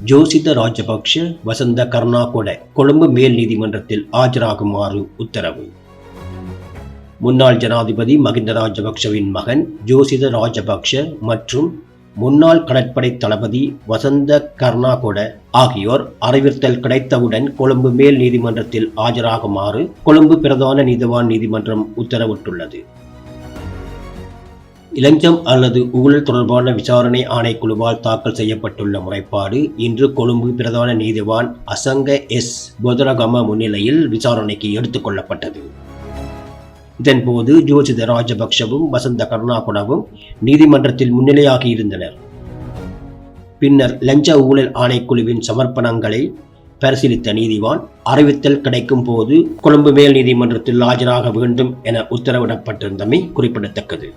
ஜோசித ராஜபக்ஷ வசந்த கருணாகொட கொழும்பு மேல் நீதிமன்றத்தில் ஆஜராகுமாறு உத்தரவு. முன்னாள் ஜனாதிபதி மகிந்த ராஜபக்ஷவின் மகன் ஜோசித ராஜபக்ஷ மற்றும் முன்னாள் கடற்படை தளபதி வசந்த கருணாகொட ஆகியோர் அறிவுறுத்தல் கிடைத்தவுடன் கொழும்பு மேல் நீதிமன்றத்தில் ஆஜராகுமாறு கொழும்பு பிரதான நீதிவான் நீதிமன்றம் உத்தரவிட்டுள்ளது. இலஞ்சம் அல்லது ஊழல் தொடர்பான விசாரணை ஆணைக்குழுவால் தாக்கல் செய்யப்பட்டுள்ள முறைப்பாடு இன்று கொழும்பு பிரதான நீதிவான் அசங்க எஸ் பொதரகம முன்னிலையில் விசாரணைக்கு எடுத்துக் கொள்ளப்பட்டது. இதன்போது ஜோசித ராஜபக்ஷவும் வசந்த கருணாகொடவும் நீதிமன்றத்தில் முன்னிலையாகியிருந்தனர். பின்னர் லஞ்ச ஊழல் ஆணைக்குழுவின் சமர்ப்பணங்களை பரிசீலித்த நீதிவான் அறிவித்தல் கிடைக்கும் போது கொழும்பு மேல் நீதிமன்றத்தில் ஆஜராக வேண்டும் என உத்தரவிடப்பட்டிருந்தமை குறிப்பிடத்தக்கது.